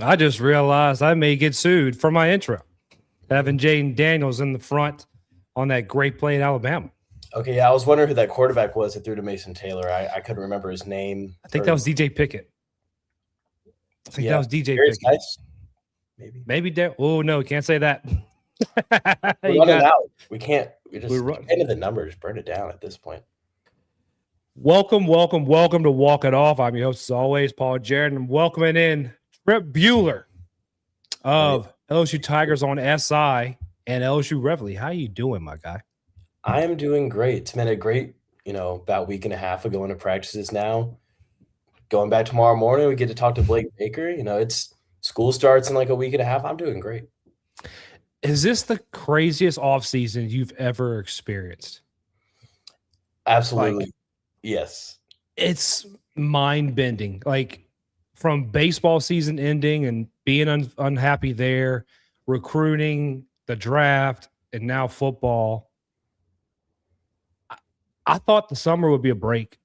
I just realized I may get sued for my intro, having Jayden Daniels in the front on that great play in Alabama. Okay, yeah, I was wondering who that quarterback was that threw to Mason Taylor. I couldn't remember his name. I think that was DJ Pickett. That was DJ Pickett. Nice. Maybe. Oh no, can't say that. We're running out. We can't. We just into the numbers. Burn it down at this point. Welcome to Walk It Off. I'm your host, as always, Paul Jarrett, and I'm welcoming in Tripp Buhler of LSU Tigers on SI and LSU Reveille. How you doing, my guy? I am doing great. It's been a great, about week and a half of going to practices now. Going back tomorrow morning, we get to talk to Blake Baker. It's school starts in like a week and a half. I'm doing great. Is this the craziest offseason you've ever experienced? Absolutely. Yes. It's mind-bending. Like, from baseball season ending and being unhappy there, recruiting, the draft, and now football. I thought the summer would be a break.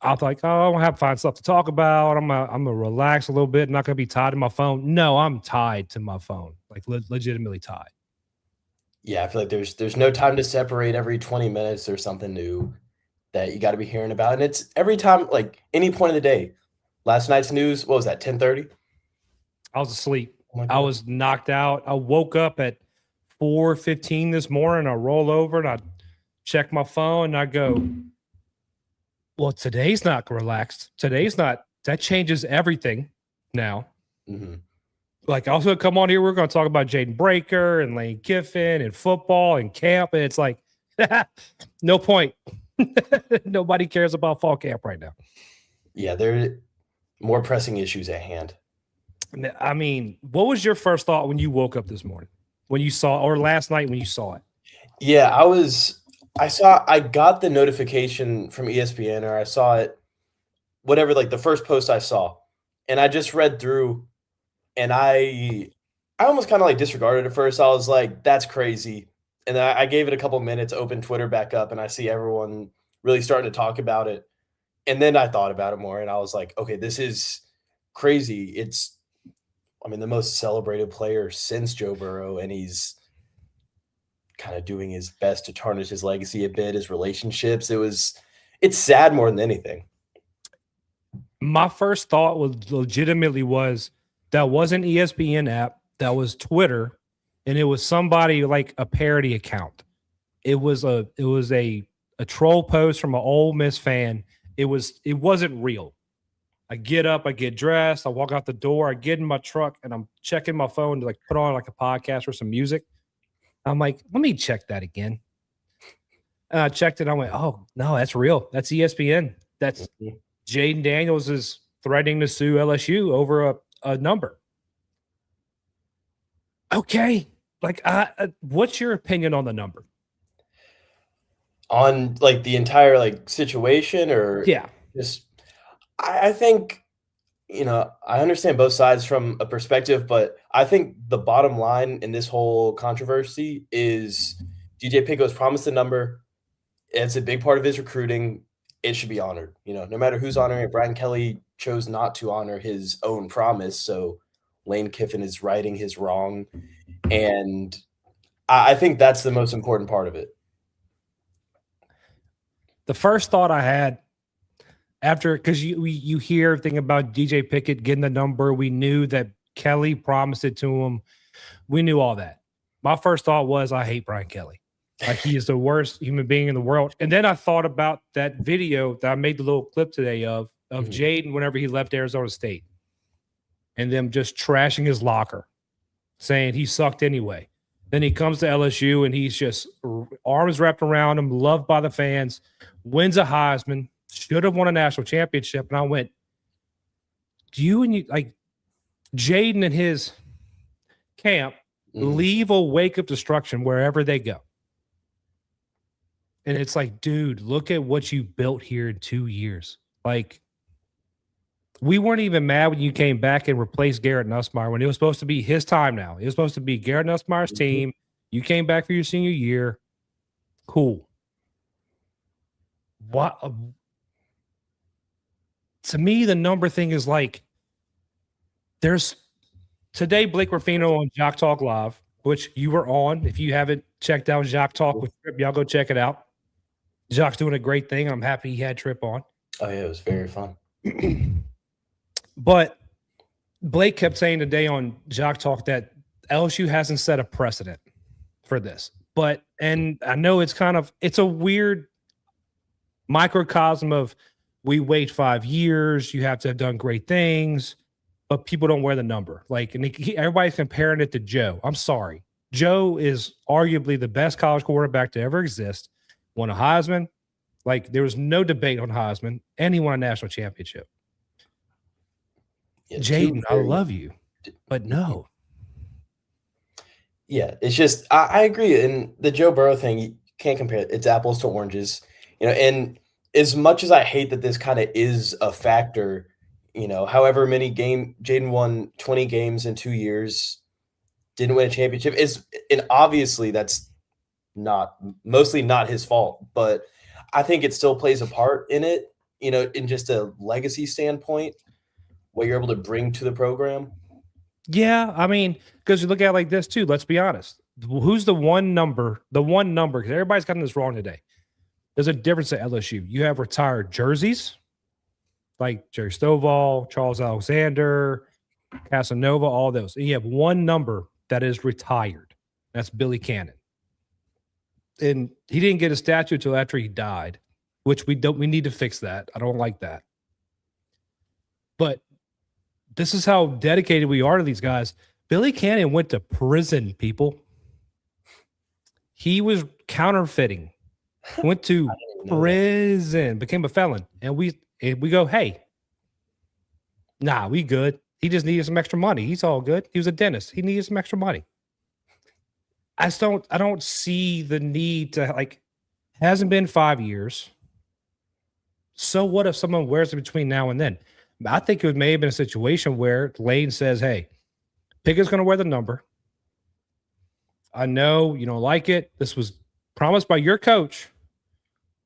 I was like, I'm going to have to find stuff to talk about. I'm going to relax a little bit. I'm not going to be tied to my phone. No, I'm tied to my phone, like legitimately tied. Yeah, I feel like there's no time to separate. Every 20 minutes there's something new that you got to be hearing about. And it's every time, like any point of the day. Last night's news, what was that, 10:30? I was asleep. I was knocked out. I woke up at 4:15 this morning. I roll over and I check my phone and I go, well, today's not relaxed. Today's not. That changes everything now. Mm-hmm. Like, I was going to come on here. We're going to talk about Jaden Breaker and Lane Kiffin and football and camp. And it's like, no point. Nobody cares about fall camp right now. Yeah, there are more pressing issues at hand. I mean, what was your first thought when you woke up this morning, when you saw, or last night when you saw it? Yeah, I got the notification from ESPN, or I saw it, whatever, like the first post I saw, and I just read through, and I almost kind of like disregarded it at first. I was like, that's crazy. And then I gave it a couple minutes, opened Twitter back up, and I see everyone really starting to talk about it. And then I thought about it more, and I was like, okay, this is crazy. It's, the most celebrated player since Joe Burrow, and he's kind of doing his best to tarnish his legacy a bit, his relationships. It's sad more than anything. My first thought was that wasn't ESPN app, that was Twitter, and it was somebody like a parody account. It was a troll post from an Ole Miss fan. It wasn't real. I get up, I get dressed, I walk out the door, I get in my truck, and I'm checking my phone to like put on like a podcast or some music. I'm like, let me check that again. And I checked it. I went, oh, no, that's real. That's ESPN. That's Jayden Daniels is threatening to sue LSU over a number. Okay. Like, what's your opinion on the number? On like the entire like situation, or yeah, just I think, I understand both sides from a perspective, but I think the bottom line in this whole controversy is DJ Pickett was promised a number. It's a big part of his recruiting. It should be honored. No matter who's honoring it. Brian Kelly chose not to honor his own promise, so Lane Kiffin is righting his wrong. And I think that's the most important part of it. The first thought I had after, because you hear everything about DJ Pickett getting the number, we knew that Kelly promised it to him. We knew all that. My first thought was, I hate Brian Kelly. Like, he is the worst human being in the world. And then I thought about that video that I made the little clip today of Jayden whenever he left Arizona State, and them just trashing his locker, saying he sucked anyway. Then he comes to LSU and he's just arms wrapped around him, loved by the fans, wins a Heisman, should have won a national championship. And I went, like Jayden and his camp leave a wake of destruction wherever they go. And it's like, dude, look at what you built here in 2 years. Like, we weren't even mad when you came back and replaced Garrett Nussmeier when it was supposed to be his time now. It was supposed to be Garrett Nussmeier's team. You came back for your senior year. Cool. What? To me, the number thing is like, there's today, Blake Ruffino on Jock Talk Live, which you were on. If you haven't checked out Jock Talk with Tripp, y'all go check it out. Jock's doing a great thing. I'm happy he had Tripp on. Oh yeah, it was very fun. But Blake kept saying today on Jock Talk that LSU hasn't set a precedent for this. And I know it's a weird microcosm of we wait 5 years, you have to have done great things, but people don't wear the number. Like, and everybody's comparing it to Joe. I'm sorry. Joe is arguably the best college quarterback to ever exist. Won a Heisman. Like, there was no debate on Heisman, and he won a national championship. Yeah, Jayden, I love you, but no. Yeah, it's just I agree. And the Joe Burrow thing, you can't compare it. It's apples to oranges. And as much as I hate that this kind of is a factor, however many Jayden won 20 games in 2 years, didn't win a championship, and obviously that's mostly not his fault, but I think it still plays a part in it, in just a legacy standpoint, what you're able to bring to the program. Yeah, I mean, because you look at it like this too. Let's be honest. Who's the one number? Because everybody's gotten this wrong today. There's a difference at LSU. You have retired jerseys, like Jerry Stovall, Charles Alexander, Casanova, all those. And you have one number that is retired. That's Billy Cannon. And he didn't get a statue until after he died, which we need to fix that. I don't like that. But this is how dedicated we are to these guys. Billy Cannon went to prison, people. He was counterfeiting. Went to prison, became a felon. And we go, hey, nah, we good. He just needed some extra money. He's all good. He was a dentist. He needed some extra money. I don't see the need to, hasn't been 5 years. So what if someone wears it between now and then? I think it may have been a situation where Lane says, hey, Pickett's going to wear the number. I know you don't like it. This was promised by your coach.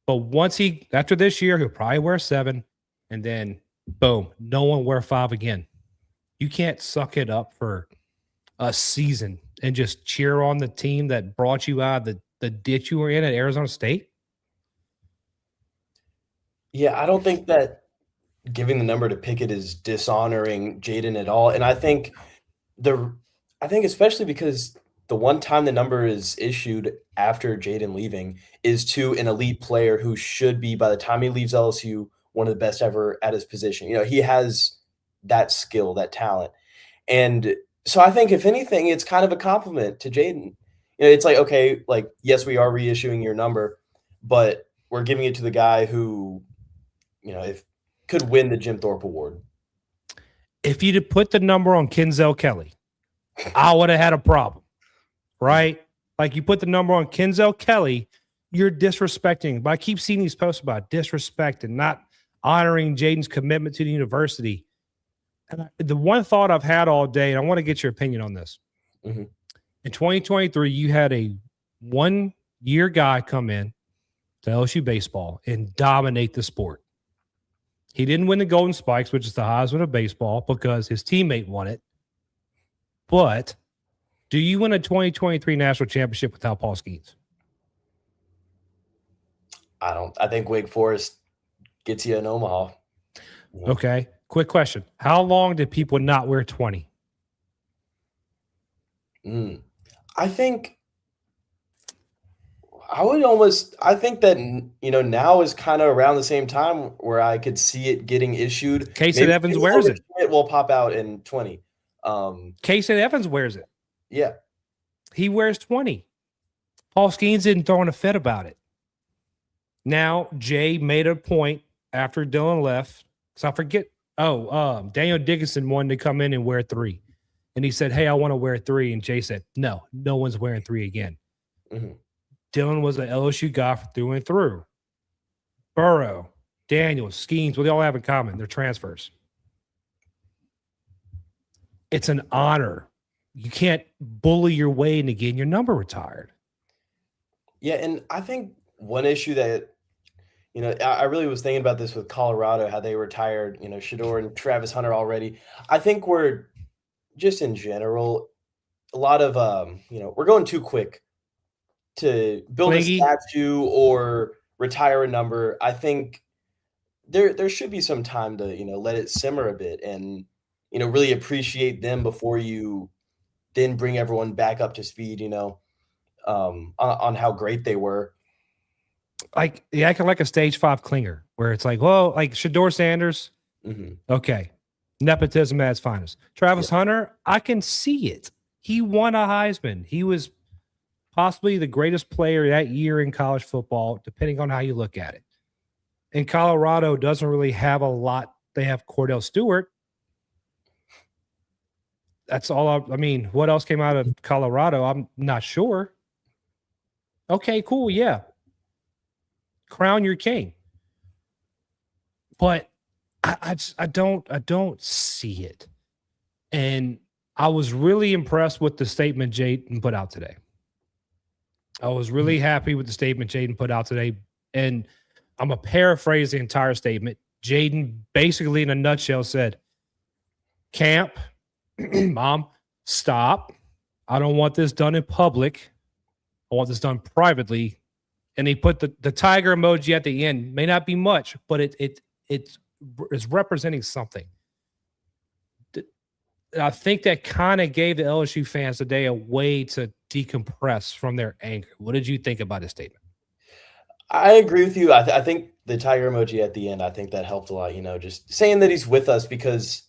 But after this year, he'll probably wear 7. And then, boom, no one wear 5 again. You can't suck it up for a season and just cheer on the team that brought you out of the ditch you were in at Arizona State. Yeah, I don't think that giving the number to Pickett is dishonoring Jayden at all. And I think especially because the one time the number is issued after Jayden leaving is to an elite player who should be, by the time he leaves LSU, one of the best ever at his position. He has that skill, that talent. And so I think if anything, it's kind of a compliment to Jayden. It's like, okay, yes, we are reissuing your number, but we're giving it to the guy who, if could win the Jim Thorpe Award. If you'd have put the number on Kenzel Kelly, I would have had a problem, right? Like, you put the number on Kenzel Kelly, you're disrespecting. But I keep seeing these posts about disrespect and not honoring Jayden's commitment to the university. And the one thought I've had all day, and I want to get your opinion on this. Mm-hmm. In 2023, you had a 1-year guy come in to LSU baseball and dominate the sport. He didn't win the Golden Spikes, which is the Heisman of baseball, because his teammate won it. But do you win a 2023 national championship without Paul Skeens? I don't. I think Wake Forest gets you in Omaha. Okay. Quick question. How long did people not wear 20? I think that, now is kind of around the same time where I could see it getting issued. Casey Evans wears it. It will pop out in 20. Casey Evans wears it. Yeah. He wears 20. Paul Skeens didn't throw in a fit about it. Now, Jay made a point after Dylan left. So I forget. Daniel Dickinson wanted to come in and wear 3. And he said, hey, I want to wear 3. And Jay said, no one's wearing 3 again. Mm-hmm. Dylan was an LSU guy through and through. Burrow, Daniels, Skeens, what they all have in common? They're transfers. It's an honor. You can't bully your way into getting your number retired. Yeah, and I think one issue that, I really was thinking about this with Colorado, how they retired, Shedeur and Travis Hunter already. I think we're just in general, a lot of we're going too quick to build a Clingy. statue or retire a number. I think there should be some time to, let it simmer a bit and, really appreciate them before you then bring everyone back up to speed, on how great they were. Like you acting like a stage 5 clinger, where it's like, well, like Shador Sanders, Mhm. okay, nepotism at its finest. Yeah. Travis Hunter, I can see it. He won a Heisman. He was possibly the greatest player that year in college football, depending on how you look at it. And Colorado doesn't really have a lot. They have Cordell Stewart. That's all. I mean, what else came out of Colorado? I'm not sure. Okay, cool. Yeah. Crown your king. But I don't see it. And I was really impressed with the statement Jayden put out today. I was really happy with the statement Jayden put out today. And I'm going to paraphrase the entire statement. Jayden basically, in a nutshell, said, Camp, Mom, stop. I don't want this done in public. I want this done privately. And he put the tiger emoji at the end. May not be much, but it is representing something. I think that kind of gave the LSU fans today a way to decompress from their anger. What did you think about his statement? I agree with you. I think the tiger emoji at the end, I think that helped a lot, just saying that he's with us, because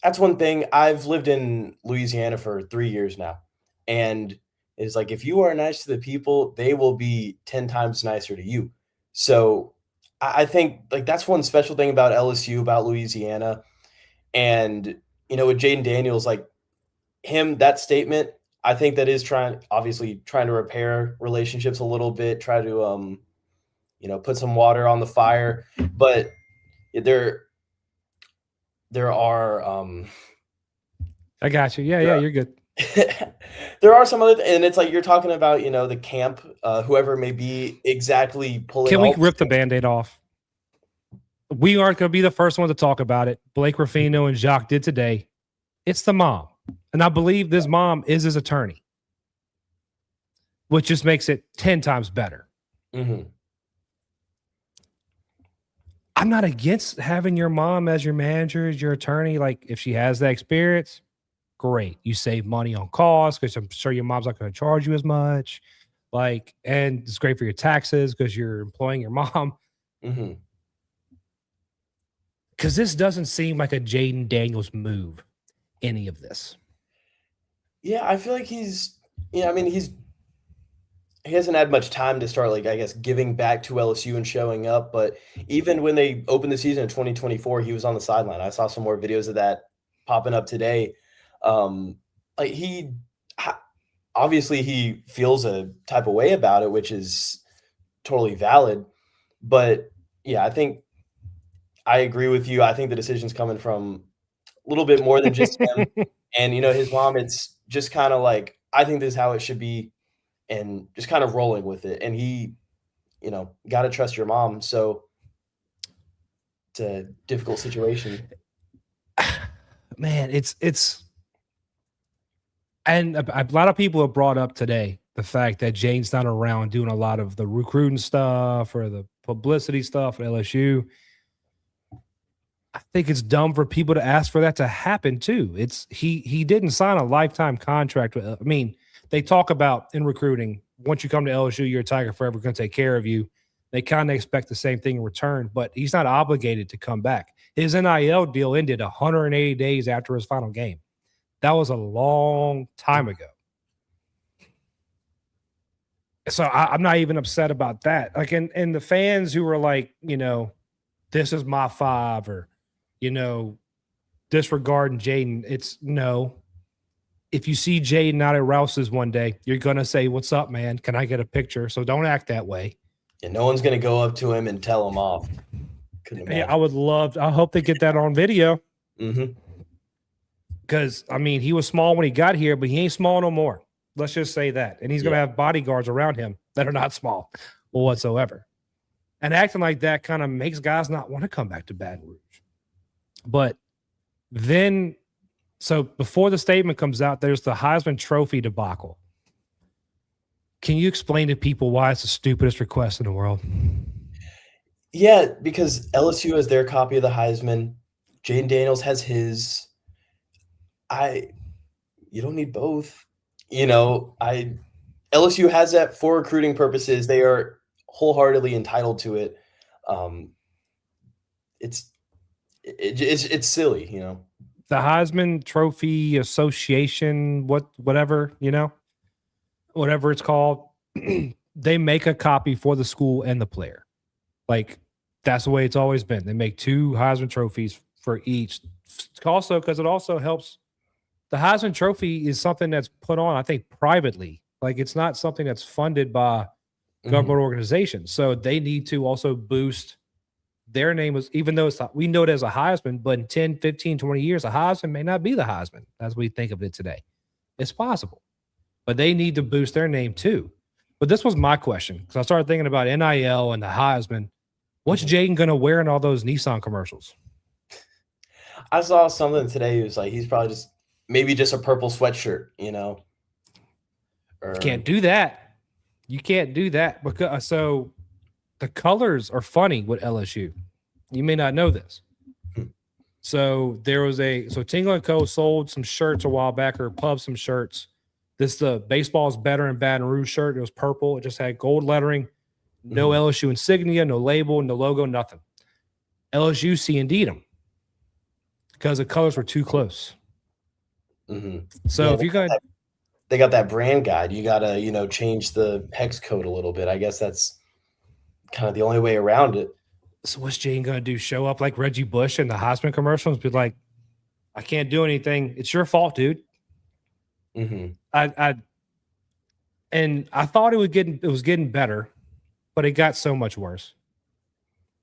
that's one thing. I've lived in Louisiana for 3 years now, and it's like, if you are nice to the people, they will be 10 times nicer to you. So I think, like, that's one special thing about LSU, about Louisiana. And, with Jayden Daniels, like, that statement, I think that is obviously trying to repair relationships a little bit, try to, put some water on the fire. But there are, I got you. Yeah, you're good. there are some other, and it's like you're talking about, the camp, whoever may be exactly pulling. Can we all rip the Band-Aid off? We aren't going to be the first one to talk about it. Blake Ruffino and Jacques did today. It's the mom. And I believe this mom is his attorney, which just makes it 10 times better. Mm-hmm. I'm not against having your mom as your manager, as your attorney. Like, if she has that experience, great. You save money on costs because I'm sure your mom's not going to charge you as much. Like, and it's great for your taxes because you're employing your mom. Mm-hmm. Because this doesn't seem like a Jayden Daniels move, any of this. Yeah, I feel like he hasn't had much time to start, like, I guess, giving back to LSU and showing up. But even when they opened the season in 2024, he was on the sideline. I saw some more videos of that popping up today. Like, obviously he feels a type of way about it, which is totally valid. But yeah, I think I agree with you. I think the decision's coming from a little bit more than just him. And, his mom, it's just kind of like, I think this is how it should be, and just kind of rolling with it. And he, got to trust your mom. So it's a difficult situation. Man, it's and a lot of people have brought up today the fact that Jane's not around doing a lot of the recruiting stuff or the publicity stuff at LSU. I think it's dumb for people to ask for that to happen too. It's he didn't sign a lifetime contract with. I mean, they talk about in recruiting, once you come to LSU, you're a Tiger forever, going to take care of you. They kind of expect the same thing in return, but he's not obligated to come back. His NIL deal ended 180 days after his final game. That was a long time ago. So I'm not even upset about that. Like, and the fans who were like, this is my five, or, disregarding Jayden, it's no. If you see Jayden out at Rouse's one day, you're going to say, what's up, man? Can I get a picture? So don't act that way. And no one's going to go up to him and tell him off. Yeah, I hope they get that on video. Mm-hmm. Because, I mean, he was small when he got here, but he ain't small no more. Let's just say that. And he's going to have bodyguards around him that are not small whatsoever. And acting like that kind of makes guys not want to come back to Baton Rouge. But then So before the statement comes out, there's the Heisman Trophy debacle. Can you explain to people why it's the stupidest request in the world? Yeah, because LSU has their copy of the Heisman. Jayden Daniels has his. You don't need both. LSU has that for recruiting purposes. They are wholeheartedly entitled to it. It's silly, The Heisman Trophy Association, whatever it's called, they make a copy for the school and the player. Like, that's the way it's always been. They make 2 Heisman trophies for each. Also, because it also helps. The Heisman Trophy is something that's put on, I think, privately. Like, it's not something that's funded by government organizations. So they need to also boost their name, even though we know it as a Heisman, but in 10, 15, 20 years, a Heisman may not be the Heisman as we think of it today. It's possible. But they need to boost their name too. But this was my question, because I started thinking about NIL and the Heisman. What's Jayden going to wear in all those Nissan commercials? I saw something today. It was like he's probably maybe just a purple sweatshirt, You can't do that. You can't do that because so the colors are funny with LSU. You may not know this. So there was Tingle & Co. sold some shirts a while back, or pub some shirts. The baseball's better in Baton Rouge shirt. It was purple. It just had gold lettering, no LSU insignia, no label, no logo, nothing. LSU C&D'd them because the colors were too close. So if you're going to, they got that brand guide. You got to, change the hex code a little bit. I guess that's kind of the only way around it. So what's Jayden going to do? Show up like Reggie Bush in the Heisman commercials? Be like, I can't do anything. It's your fault, dude. I thought it was getting better, but it got so much worse.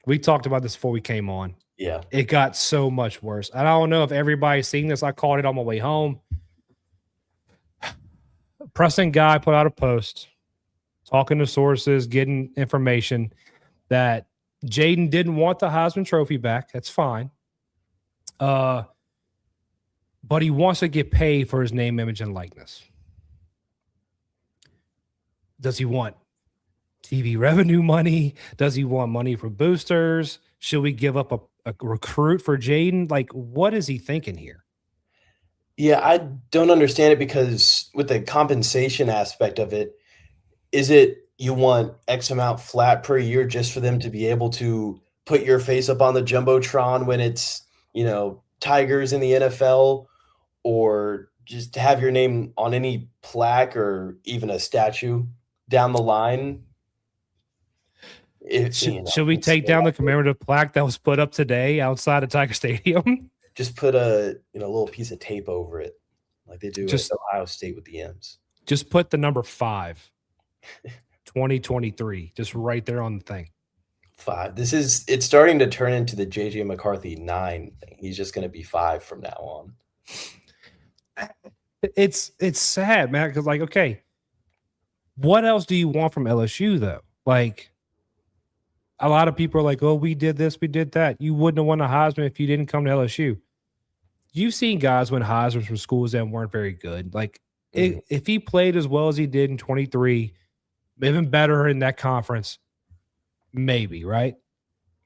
We talked about this before we came on. Yeah. It got so much worse. I don't know if everybody's seen this. I caught it on my way home. Preston Guy put out a post talking to sources, getting information that Jayden didn't want the Heisman Trophy back. That's fine. But he wants to get paid for his name, image, and likeness. Does he want TV revenue money? Does he want money for boosters? Should we give up a recruit for Jayden? Like, what is he thinking here? Yeah, I don't understand it, because with the compensation aspect of it, is it you want X amount flat per year just for them to be able to put your face up on the Jumbotron when it's, Tigers in the NFL, or just to have your name on any plaque or even a statue down the line? Should we take down the commemorative plaque that was put up today outside of Tiger Stadium? Just put a little piece of tape over it, like they do at Ohio State with the M's. Just put the number 5, 2023, just right there on the thing. 5. It's starting to turn into the JJ McCarthy 9 thing. He's just going to be 5 from now on. It's sad, man, because okay, what else do you want from LSU though? Like, a lot of people are like, oh, we did this, we did that. You wouldn't have won a Heisman if you didn't come to LSU. You've seen guys win Heismans from schools that weren't very good. Like, if he played as well as he did in 23, even better in that conference, maybe, right?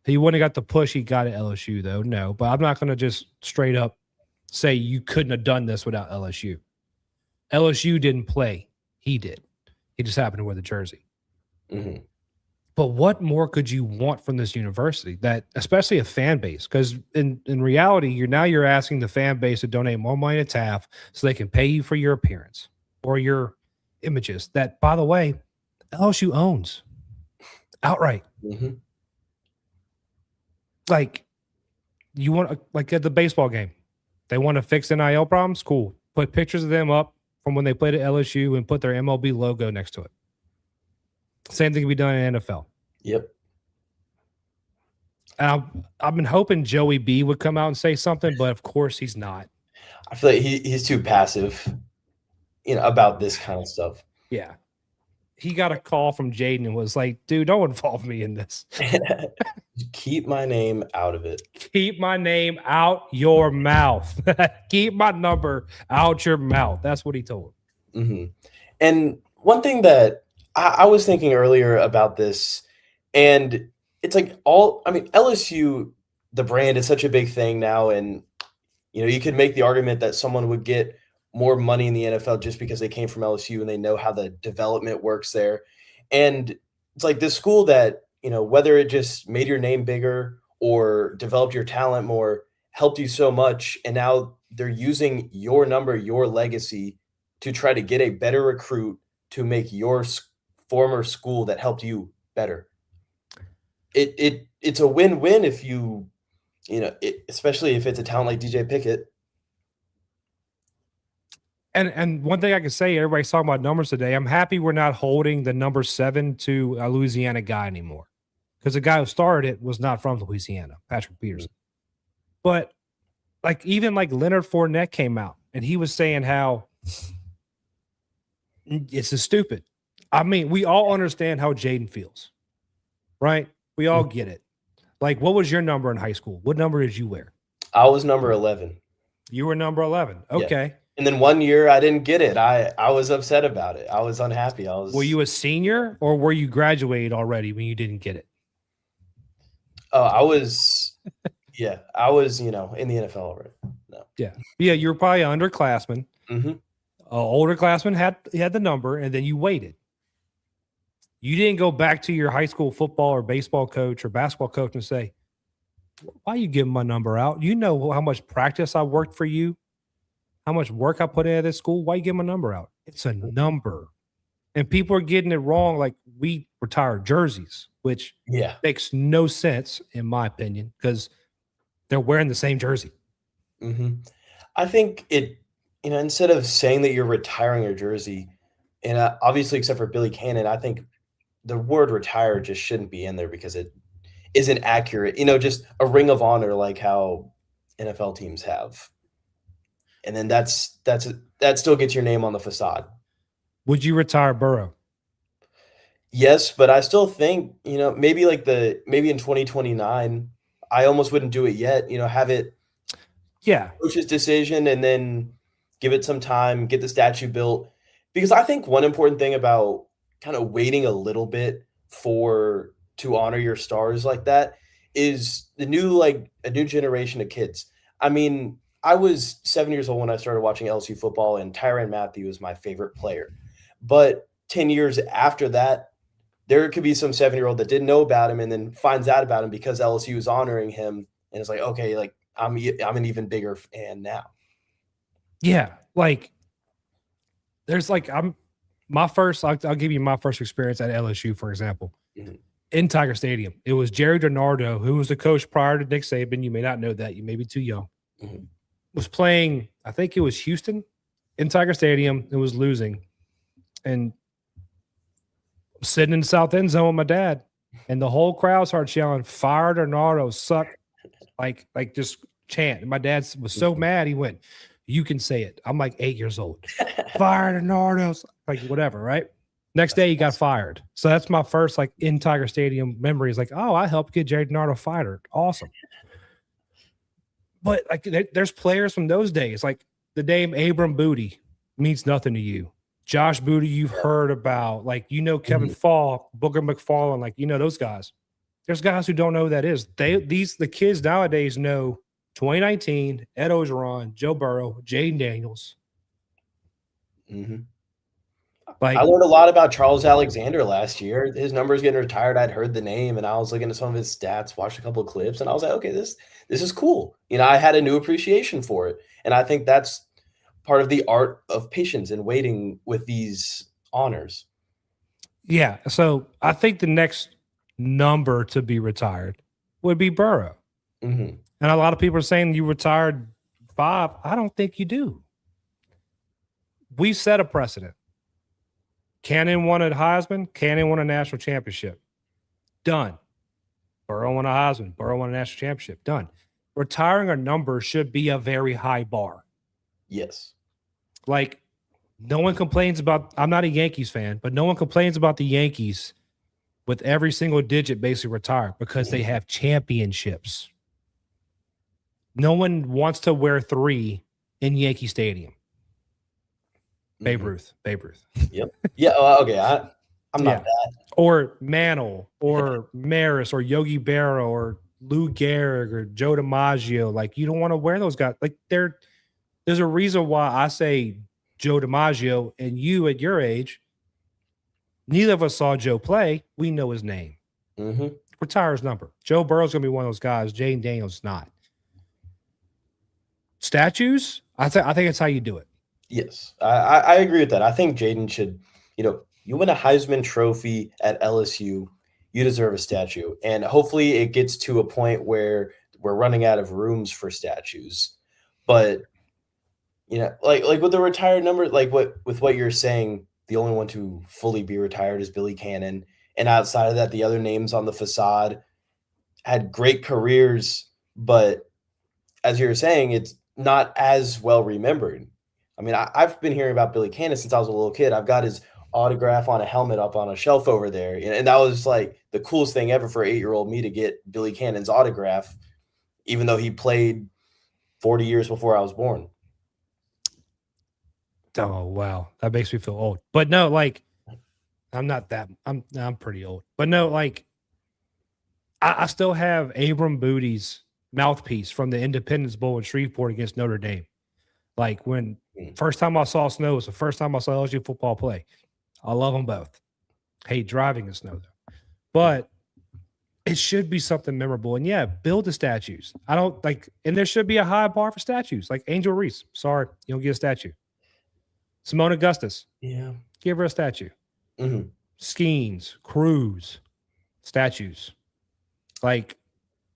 He wouldn't have got the push he got at LSU, though. No, but I'm not going to just straight up say you couldn't have done this without LSU. LSU didn't play. He did. He just happened to wear the jersey. But what more could you want from this university, that especially a fan base? Because in reality, you're asking the fan base to donate more money to Taft so they can pay you for your appearance or your images that, by the way, LSU owns outright. Like, you want, like at the baseball game, they want to fix NIL problems? Cool. Put pictures of them up from when they played at LSU and put their MLB logo next to it. Same thing can be done in NFL. Yep. And I've been hoping Joey B would come out and say something, but of course he's not. I feel like he's too passive, about this kind of stuff. Yeah. he got a call from Jayden and was like, dude, don't involve me in this. Keep my name out of it. Keep my name out your mouth. Keep my number out your mouth. That's what he told him. Mm-hmm. And one thing that I was thinking earlier about this, and it's like LSU, the brand is such a big thing now, and you could make the argument that someone would get more money in the NFL just because they came from LSU and they know how the development works there. And it's like this school that, whether it just made your name bigger or developed your talent more, helped you so much, and now they're using your number, your legacy to try to get a better recruit to make your former school that helped you better. It's a win-win if especially if it's a talent like DJ Pickett. And one thing I can say, everybody's talking about numbers today. I'm happy we're not holding the number 7 to a Louisiana guy anymore, because the guy who started it was not from Louisiana, Patrick Peterson. But even Leonard Fournette came out and he was saying how it's a stupid. I mean, we all understand how Jayden feels, right? We all get it. What was your number in high school? What number did you wear? I was number 11. You were number 11. Okay. Yeah. And then one year I didn't get it. I was upset about it. I was unhappy. Were you a senior or were you graduated already when you didn't get it? Oh, I was I was, in the NFL already. No. Yeah. Yeah, you were probably an underclassman. Mm-hmm. Older classman had the number, and then you waited. You didn't go back to your high school football or baseball coach or basketball coach and say, why are you giving my number out? You know how much practice I worked for you, how much work I put into this school. Why you give my number out? It's a number. And people are getting it wrong. We retire jerseys, which makes no sense, in my opinion, because they're wearing the same jersey. Mm-hmm. I think instead of saying that you're retiring your jersey, and obviously except for Billy Cannon, I think the word retire just shouldn't be in there because it isn't accurate. Just a ring of honor like how NFL teams have. And then that still gets your name on the facade. Would you retire Burrow? Yes, but I still think, maybe maybe in 2029, I almost wouldn't do it yet, have it coach's decision and then give it some time, get the statue built. Because I think one important thing about kind of waiting a little bit to honor your stars like that is a new generation of kids. I mean, I was 7 years old when I started watching LSU football, and Tyrann Mathieu was my favorite player. But 10 years after that, there could be some 7-year-old that didn't know about him and then finds out about him because LSU is honoring him, and it's like, okay, I'm an even bigger fan now. Yeah, there's I'll give you my first experience at LSU, for example. Mm-hmm. In Tiger Stadium. It was Jerry DiNardo, who was the coach prior to Nick Saban. You may not know that. You may be too young. Mm-hmm. Was playing, I think it was Houston in Tiger Stadium. It was losing. And sitting in the south end zone with my dad, and the whole crowd started yelling, "Fire DiNardo, suck!" Just chant. And my dad was so mad, he went, "You can say it." I'm 8 years old. Fire DiNardo, whatever, right? Next day, he got fired. So that's my first in Tiger Stadium memories. Oh, I helped get Jayden Daniels fired. Awesome. But there's players from those days. The name Abram Booty means nothing to you. Josh Booty, you've heard about. Kevin Falll, Booger McFarland, those guys. There's guys who don't know who that is. The kids nowadays know 2019, Ed Ogeron, Joe Burrow, Jayden Daniels. Mm-hmm. I learned a lot about Charles Alexander last year. His number's getting retired. I'd heard the name, and I was looking at some of his stats, watched a couple of clips, and I was like, okay, this is cool. I had a new appreciation for it. And I think that's part of the art of patience and waiting with these honors. Yeah. So I think the next number to be retired would be Burrow. Mm-hmm. And a lot of people are saying you retired 5. I don't think you do. We've set a precedent. Cannon won a Heisman. Cannon won a national championship. Done. Burrow won a Heisman. Burrow won a national championship. Done. Retiring a number should be a very high bar. Yes. No one complains about. I'm not a Yankees fan, but no one complains about the Yankees with every single digit basically retired because they have championships. No one wants to wear 3 in Yankee Stadium. Babe Ruth. Yep. Yeah. Okay. I'm not that. Or Mantle, or Maris, or Yogi Berra, or Lou Gehrig, or Joe DiMaggio. Like, you don't want to wear those guys. Like, there's a reason why I say Joe DiMaggio, and you at your age, neither of us saw Joe play. We know his name. Retire his number. Joe Burrow's going to be one of those guys. Jayden Daniels is not. Statues, I think that's how you do it. Yes, I agree with that. I think Jayden should, you win a Heisman Trophy at LSU, you deserve a statue. And hopefully it gets to a point where we're running out of rooms for statues. But, like with the retired number, like with what you're saying, the only one to fully be retired is Billy Cannon. And outside of that, the other names on the facade had great careers, but as you were saying, it's not as well remembered. I mean, I've been hearing about Billy Cannon since I was a little kid. I've got his autograph on a helmet up on a shelf over there. And that was like the coolest thing ever for 8-year-old me to get Billy Cannon's autograph, even though he played 40 years before I was born. Oh, wow. That makes me feel old. But no, like, I'm not that. I'm pretty old. But no, like, I still have Abram Booty's mouthpiece from the Independence Bowl in Shreveport against Notre Dame. Like, when first time I saw snow was the first time I saw LSU football play. I love them both. Hate driving in snow, though. But it should be something memorable. And yeah, build the statues. I don't like, and there should be a high bar for statues. Like Angel Reese. Sorry, you don't get a statue. Simone Augustus. Yeah. Give her a statue. Skeens, Cruz, statues. Like,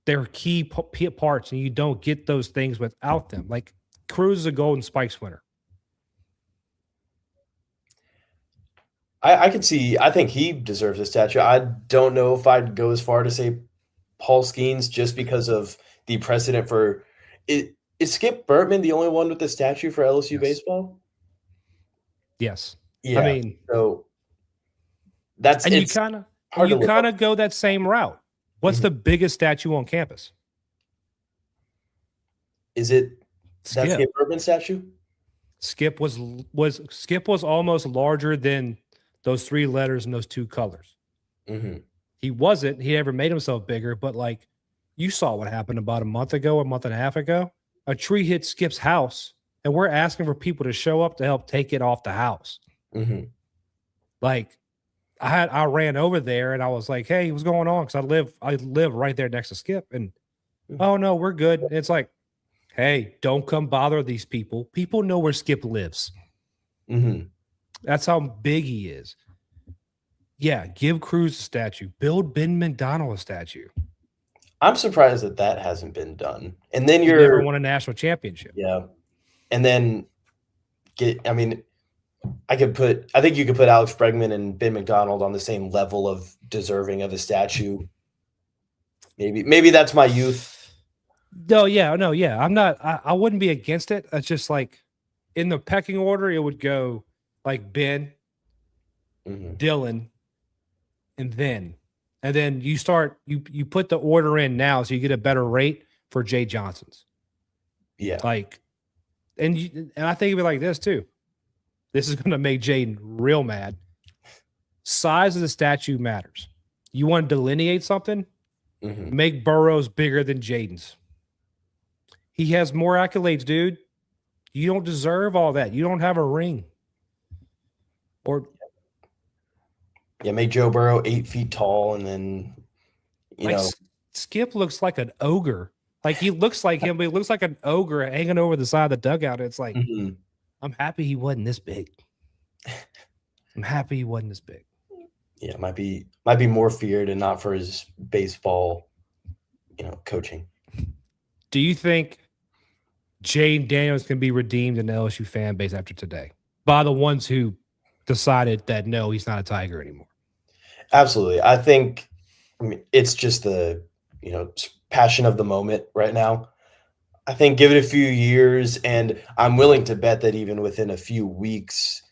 they're key parts, and you don't get those things without them. Like, Cruz is a Golden Spikes winner. I could see. I think he deserves a statue. I don't know if I'd go as far to say Paul Skeens just because of the precedent for it. Is Skip Bertman the only one with the statue for LSU baseball? Yes. Yeah. I mean, so that's and you kind of go that same route. What's the biggest statue on campus? Is it Skip. that Skip Bertman statue? Skip was almost larger than those 3 letters and those 2 colors. He wasn't. He never made himself bigger, but like, you saw what happened about a month and a half ago. A tree hit Skip's house, and we're asking for people to show up to help take it off the house. Like, I ran over there and I was like, "Hey, what's going on?" Because I live right there next to Skip, and oh no, we're good. And it's like, hey, don't come bother these people. People know where Skip lives. That's how big he is. Yeah, give Cruz a statue. Build Ben McDonald a statue. I'm surprised that hasn't been done. And then He never won a national championship. Yeah. And then I think you could put Alex Bregman and Ben McDonald on the same level of deserving of a statue. Maybe that's my youth. No, yeah. I'm not. I wouldn't be against it. It's just like, in the pecking order, it would go like Ben, Dylan, and then you start. You put the order in now, so you get a better rate for Jay Johnson's. Yeah. Like, and I think of it like this too. This is going to make Jayden real mad. Size of the statue matters. You want to delineate something? Make Burrow's bigger than Jayden's. He has more accolades, dude. You don't deserve all that. You don't have a ring. Or make Joe Burrow 8 feet tall, and then Skip looks like an ogre. Like, he looks like him, but he looks like an ogre hanging over the side of the dugout. It's like, I'm happy he wasn't this big. I'm happy he wasn't this big. Yeah, might be more feared and not for his baseball, coaching. Do you think Jayden Daniels can be redeemed in the LSU fan base after today by the ones who decided that no, he's not a Tiger anymore? Absolutely. I mean, it's just the, passion of the moment right now. I think give it a few years, and I'm willing to bet that even within a few weeks,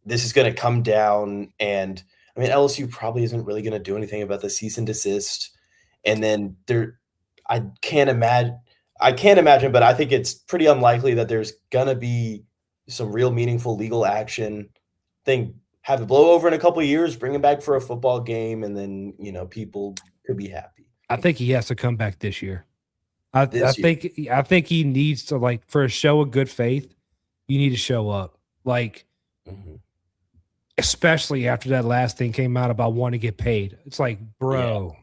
this is going to come down, and I mean LSU probably isn't really going to do anything about the cease and desist, and then I can't imagine, but I think it's pretty unlikely that there's going to be some real meaningful legal action. Think have it blow over in a couple of years, bring him back for a football game, and then people could be happy. I think he has to come back this year. I This year. think he needs to, like, for a show of good faith, you need to show up. Like, Mhm. especially after that last thing came out about wanting to get paid. It's like, bro,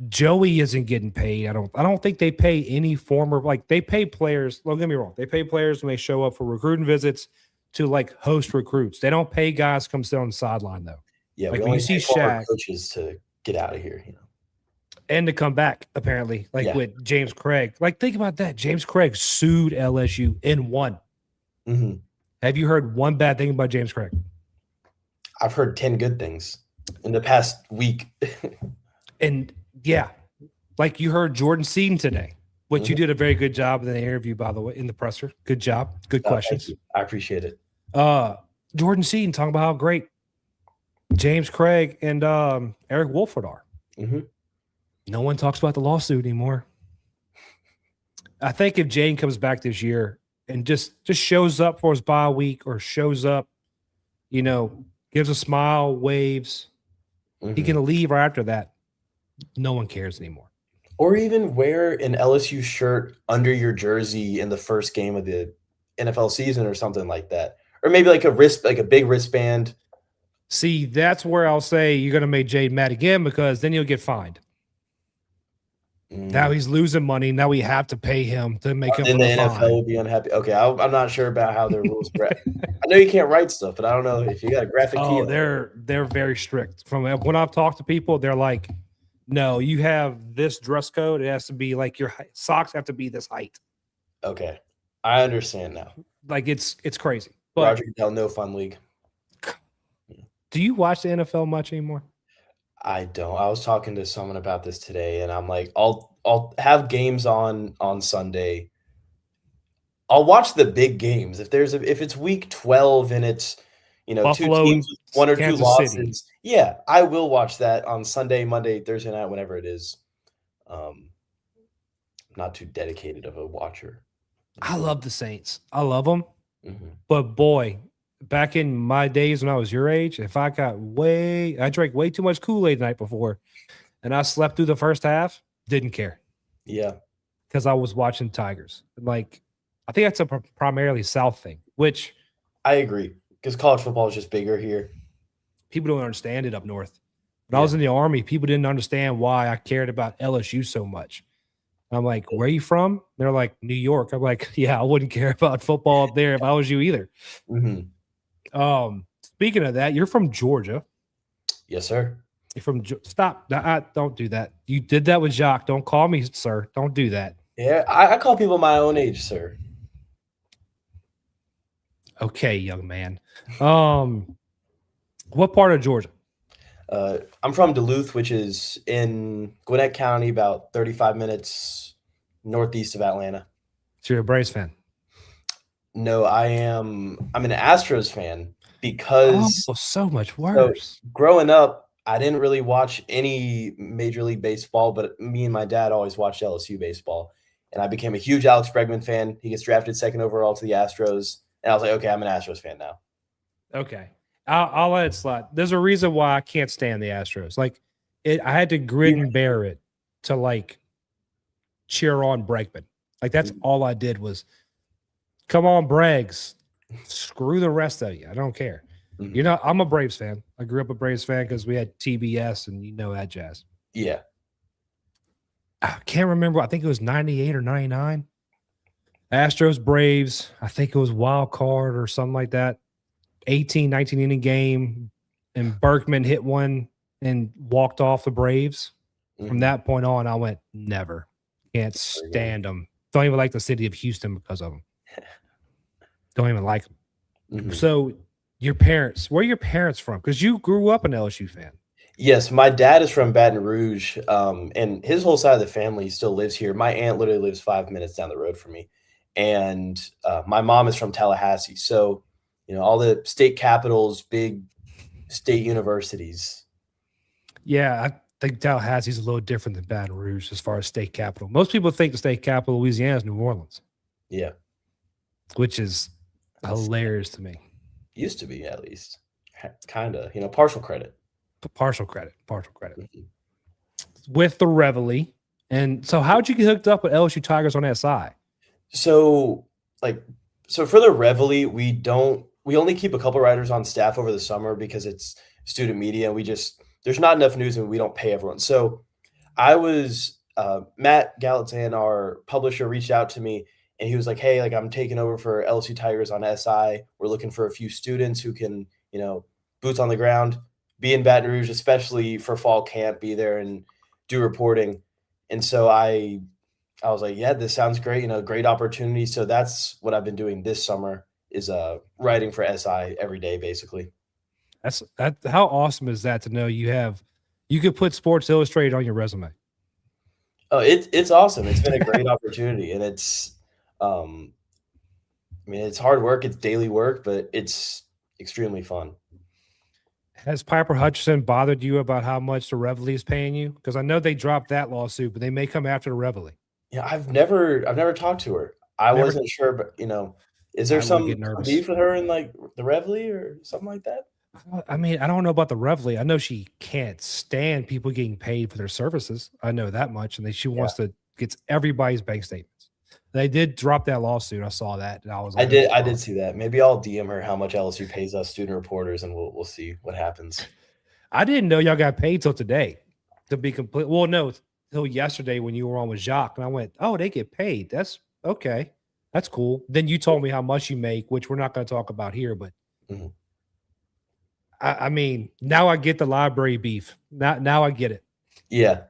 Joey isn't getting paid. I don't think they pay any former, like, they pay players. Don't get me wrong. They pay players when they show up for recruiting visits to, like, host recruits. They don't pay guys to come sit on the sideline, though. Yeah, Like, we when you only see pay former Shaq coaches to get out of here. and to come back, apparently, like Yeah. with James Craig. Like, think about that. James Craig sued LSU and won. Mhm. Have you heard one bad thing about James Craig? I've heard 10 good things in the past week. And yeah, like you heard Jordan Seaton today, which you did a very good job in the interview, by the way, in the presser. Good job. Good Thank questions. you. I appreciate it. Jordan Seaton talking about how great James Craig and Eric Wolford are. Mhm. No one talks about the lawsuit anymore. I think if Jayden comes back this year and just shows up for his bye week, or shows up, gives a smile, waves, he can leave right after that. No one cares anymore. Or even wear an LSU shirt under your jersey in the first game of the NFL season or something like that. Or maybe like a big wristband. See, that's where I'll say you're going to make Jayden mad again, because then he'll get fined. Now he's losing money. Now we have to pay him to make him. Then the NFL will be unhappy. Okay, I'm not sure about how their rules. I know you can't write stuff, but I don't know if you got a graphic key. Oh, they're very strict. From when I've talked to people, they're like, no, you have this dress code. It has to be like your socks have to be this height. Okay, I understand now. Like it's crazy. But Roger Goodell, no fun league. Do you watch the NFL much anymore? I don't. I was talking to someone about this today, and I'm like, I'll have games on Sunday. I'll watch the big games if it's week 12 and it's Buffalo, 2 teams with 1 or Kansas 2 losses. City. Yeah, I will watch that on Sunday, Monday, Thursday night, whenever it is. Not too dedicated of a watcher. I love the Saints. I love them. Mhm. But boy, back in my days when I was your age, if I drank way too much Kool-Aid the night before and I slept through the first half, didn't care. Yeah. Because I was watching Tigers. Like, I think that's a primarily South thing, which I agree, because college football is just bigger here. People don't understand it up north. When I was in the Army, people didn't understand why I cared about LSU so much. I'm like, where are you from? They're like, New York. I'm like, yeah, I wouldn't care about football up there if I was you either. Speaking of that, you're from Georgia. Yes, sir. You're from Stop. Don't do that. You did that with Jacques. Don't call me sir. Don't do that. Yeah, I call people my own age, sir. Okay, young man. What part of Georgia? I'm from Duluth, which is in Gwinnett County, about 35 minutes northeast of Atlanta. So you're a Braves fan? No, I'm an Astros fan because so much worse. So growing up, I didn't really watch any Major League Baseball, but me and my dad always watched LSU baseball, and I became a huge Alex Bregman fan. He gets drafted 2nd overall to the Astros, and I was like, okay, I'm an Astros fan now. Okay. I'll let it slide. There's a reason why I can't stand the Astros. Like, I had to grit and bear it to, like, cheer on Bregman. Like, that's all I did was, come on, Bregs. Screw the rest of you. I don't care. I'm a Braves fan. I grew up a Braves fan because we had TBS and that jazz. Yeah. I can't remember. I think it was 98 or 99. Astros, Braves. I think it was wild card or something like that. 18, 19 inning game, and Berkman hit one and walked off the Braves. From that point on, I went, never. Can't stand them. Don't even like the city of Houston because of them. Don't even like them. So your parents, where are your parents from? Because you grew up an LSU fan. Yes, my dad is from Baton Rouge, and his whole side of the family still lives here. My aunt literally lives 5 minutes down the road from me, and my mom is from Tallahassee. So all the state capitals, big state universities. Yeah, I think Tallahassee's a little different than Baton Rouge as far as state capital. Most people think the state capital of Louisiana is New Orleans, Yeah, which is that's hilarious to me. used to be at least. Kind of, partial credit. Partial credit, partial credit. Mhm. With the Reveille. And so how'd you get hooked up with LSU Tigers on that side? So, for the Reveille, we only keep a couple writers on staff over the summer because it's student media. There's not enough news and we don't pay everyone. So I was Matt Gallatin, our publisher, reached out to me and he was like, "Hey, like I'm taking over for LSU Tigers on SI. We're looking for a few students who can, boots on the ground, be in Baton Rouge, especially for fall camp, be there and do reporting." And so I was like, "Yeah, this sounds great. Great opportunity." So that's what I've been doing this summer is writing for SI every day, basically. How awesome is that to know you could put Sports Illustrated on your resume. Oh, it's awesome. It's been a great opportunity, and um, it's hard work. It's daily work, but it's extremely fun. Has Piper Hutchinson bothered you about how much the Reveille is paying you? Because I know they dropped that lawsuit, but they may come after the Reveille. Yeah, I've never talked to her. I Never, wasn't sure, but is there I would some get nervous. beef with her in like the Reveille or something like that? I mean, I don't know about the Reveille. I know she can't stand people getting paid for their services. I know that much, and she wants to get everybody's bank statements. They did drop that lawsuit. I saw that, and I was I like, did I did see that. Maybe I'll DM her how much LSU pays us student reporters, and we'll see what happens. I didn't know y'all got paid till today. To be complete, well, no, till yesterday when you were on with Jacques, and I went, "Oh, they get paid. That's okay. That's cool." Then you told me how much you make, which we're not going to talk about here, but Mhm. I mean, now I get the library beef. Now I get it. Yeah.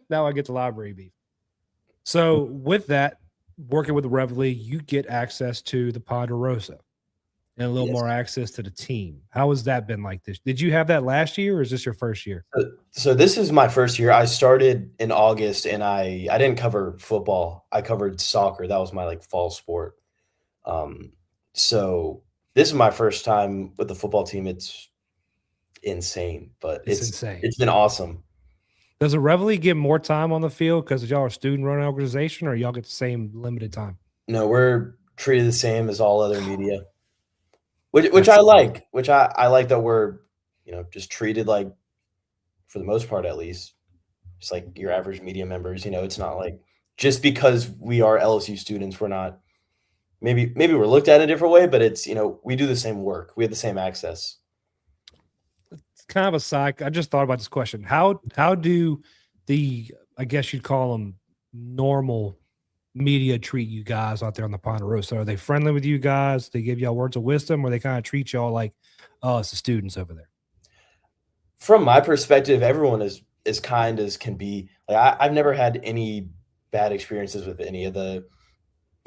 Now I get the library beef. So with that, working with the Reveille, you get access to the Ponderosa and a little Yes. more access to the team. How has that been like this? Did you have that last year or is this your first year? So this is my first year. I started in August and I didn't cover football. I covered soccer. That was my like fall sport. Um, so this is my first time with the football team. It's insane, but It's insane. it's been awesome. Does the Reveille get more time on the field because y'all are a student-run organization, or y'all get the same limited time? No, we're treated the same as all other media, which That's I like. Which I like that we're just treated like, for the most part at least, just like your average media members. It's not like just because we are LSU students, we're not. Maybe we're looked at a different way, but it's we do the same work. We have the same access. It's kind of a side. I just thought about this question. How do the, I guess you'd call them, normal media treat you guys out there on the Ponderosa? Are they friendly with you guys? They give y'all words of wisdom, or they kind of treat y'all like, oh, it's the students over there? From my perspective, everyone is as kind as can be. Like I've never had any bad experiences with any of the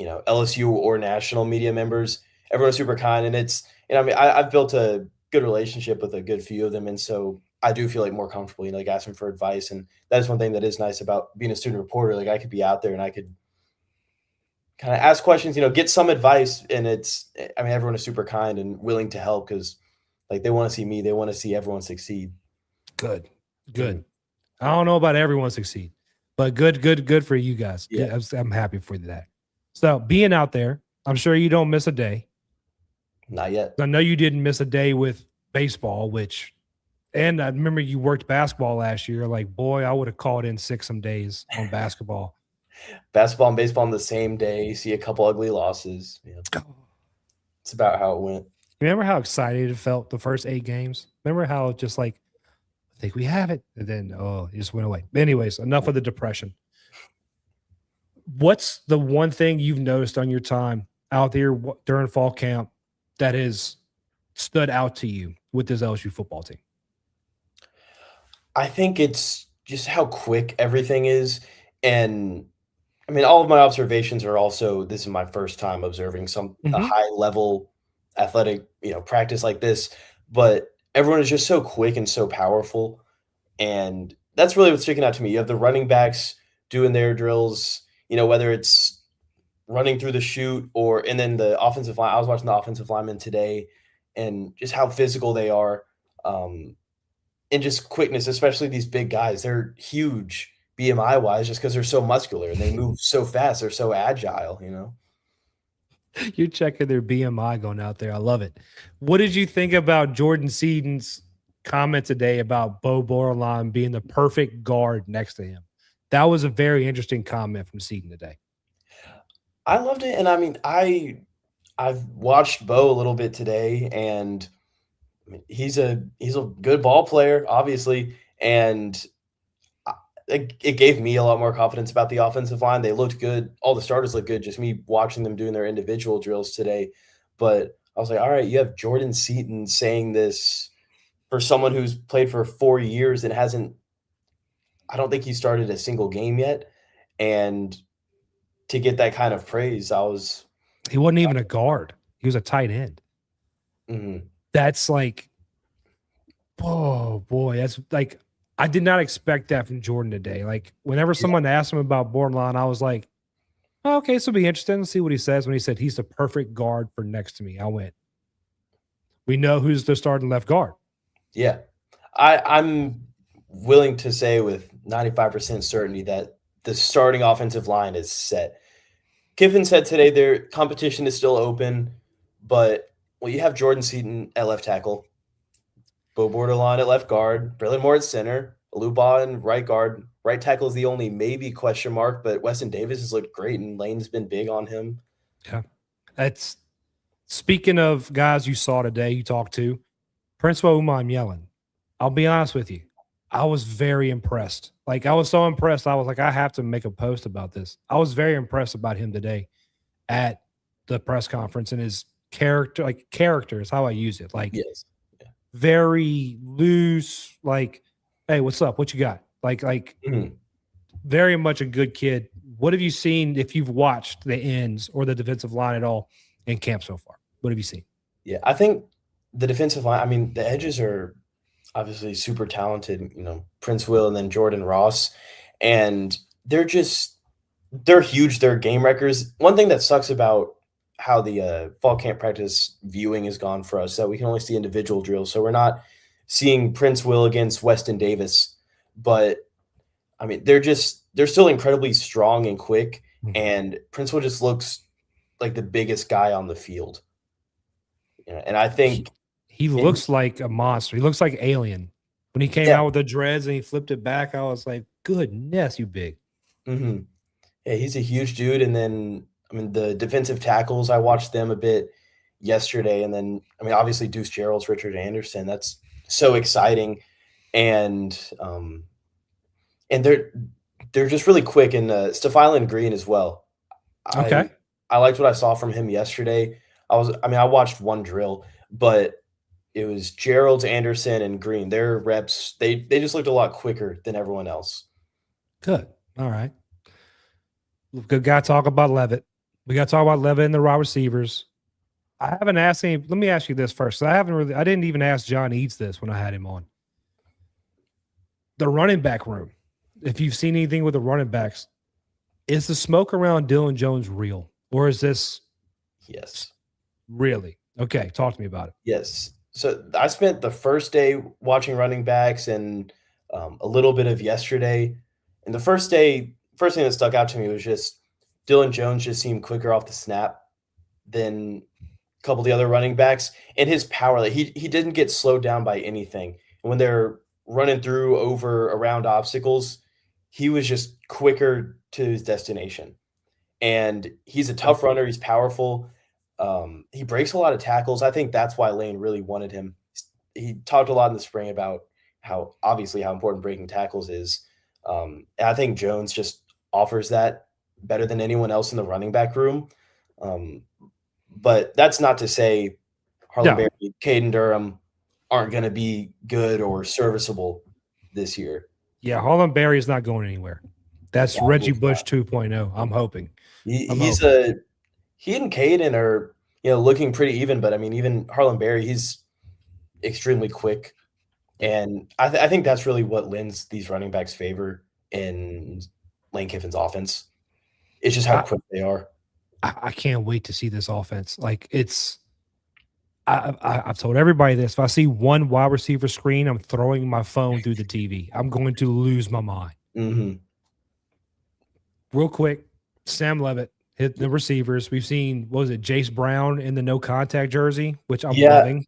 LSU or national media members. Everyone's super kind, and I mean I've built a good relationship with a good few of them, and so I do feel like more comfortable, like asking for advice, and that is one thing that is nice about being a student reporter. Like I could be out there and I could kind of ask questions, get some advice, and I mean everyone is super kind and willing to help because like they want to see me, they want to see everyone succeed. Good. I don't know about everyone succeed, but good for you guys. Yeah. I'm happy for that. So being out there, I'm sure you don't miss a day. Not yet. I know you didn't miss a day with baseball, and I remember you worked basketball last year. Like, boy, I would have called in sick some days on basketball. Basketball and baseball on the same day, see a couple ugly losses. Yeah. It's about how it went. Remember how excited it felt the first 8 games? Remember how just like, I think we have it. And then, it just went away. Anyways, enough of the depression. What's the one thing you've noticed on your time out there during fall camp that has stood out to you with this LSU football team? I think it's just how quick everything is. And I mean, all of my observations are also, this is my first time observing a high level athletic, practice like this, but everyone is just so quick and so powerful. And that's really what's sticking out to me. You have the running backs doing their drills, whether it's running through the chute, and then the offensive line. I was watching the offensive linemen today, and just how physical they are, and just quickness, especially these big guys. They're huge BMI wise, just because they're so muscular and they move so fast. They're so agile. You're checking their BMI going out there. I love it. What did you think about Jordan Seaton's comment today about Bo Bordelon being the perfect guard next to him? That was a very interesting comment from Seaton today. I loved it, and I mean, I've watched Bo a little bit today, and I mean, he's a good ball player, obviously, and it gave me a lot more confidence about the offensive line. They looked good. All the starters looked good. Just me watching them doing their individual drills today, but I was like, all right, you have Jordan Seaton saying this for someone who's played for 4 years and hasn't. I don't think he started a single game yet, and to get that kind of praise, I was. He wasn't even a guard. He was a tight end. Mhm. That's like, oh boy, that's like I did not expect that from Jordan today. Like whenever someone asked him about Bordelon, I was like, oh, okay, this will be interesting. Let's see what he says. When he said he's the perfect guard for next to me, I went, we know who's the starting left guard. Yeah. I'm willing to say with 95% certainty that the starting offensive line is set. Kiffin said today their competition is still open, but you have Jordan Seaton at left tackle, Bo Bordelon at left guard, Braylon Moore at center, Aluba in right guard. Right tackle is the only maybe question mark, but Weston Davis has looked great, and Lane's been big on him. Yeah. That's speaking of guys you saw today, you talked to, Principal Umar Yellen. I'll be honest with you. I was very impressed. Like I was so impressed. I was like, I have to make a post about this. I was very impressed about him today at the press conference and his character is how I use it. Like Yes. very loose, like, hey, what's up? What you got? Mhm. Very much a good kid. What have you seen if you've watched the ends or the defensive line at all in camp so far? What have you seen? Yeah, I think the defensive line, I mean, the edges are obviously super talented, Prince Will and then Jordan Ross, and they're huge, they're game wreckers. One thing that sucks about how the fall camp practice viewing is gone for us is that we can only see individual drills, so we're not seeing Prince Will against Weston Davis, but I mean, they're still incredibly strong and quick, and Prince Will just looks like the biggest guy on the field. And I think He in looks like a monster. He looks like Alien. When he came yeah, out with the dreads and he flipped it back, I was like, goodness, you big. mhm. Yeah, he's a huge dude, and then, I mean, the defensive tackles, I watched them a bit yesterday, and then, I mean, obviously, Deuce Gerald's Richard Anderson, that's so exciting, and, and they're just really quick, and, Stephylon Green as well. I Okay. I liked what I saw from him yesterday. I watched one drill, but it was Gerald, Anderson, and Green. Their reps, they just looked a lot quicker than everyone else. Good. All right. Good guy talk about Levitt. We got to talk about Levitt and the wide receivers. I haven't asked any. Let me ask you this first. I didn't even ask John Eads this when I had him on. The running back room. If you've seen anything with the running backs, is the smoke around Dylan Jones real? Or is this Yes. really? Okay. Talk to me about it. Yes. So I spent the first day watching running backs and a little bit of yesterday. And the first day, first thing that stuck out to me was just Dylan Jones just seemed quicker off the snap than a couple of the other running backs, and his power. Like he didn't get slowed down by anything. And when they're running through over around obstacles, he was just quicker to his destination. And he's a tough runner. He's powerful. He breaks a lot of tackles. I think that's why Lane really wanted him. He talked a lot in the spring about how obviously how important breaking tackles is. And I think Jones just offers that better than anyone else in the running back room. Um, but that's not to say Harlem Yeah. Berry, Caden Durham aren't going to be good or serviceable this year. Yeah. Harlan Berry is not going anywhere. That's Yeah, Reggie Bush 2.0. I'm hoping. he's he and Caden are looking pretty even, but I mean even Harlem Berry, he's extremely quick, and I think that's really what lends these running backs favor in Lane Kiffin's offense. It's just how I, quick they are. I can't wait to see this offense. Like I've told everybody this. If I see one wide receiver screen, I'm throwing my phone through the TV. I'm going to lose my mind. Mhm. Real quick, Sam Levitt hit the receivers. We've seen, what was it, Jace Brown in the no contact jersey, which I'm Yeah. loving.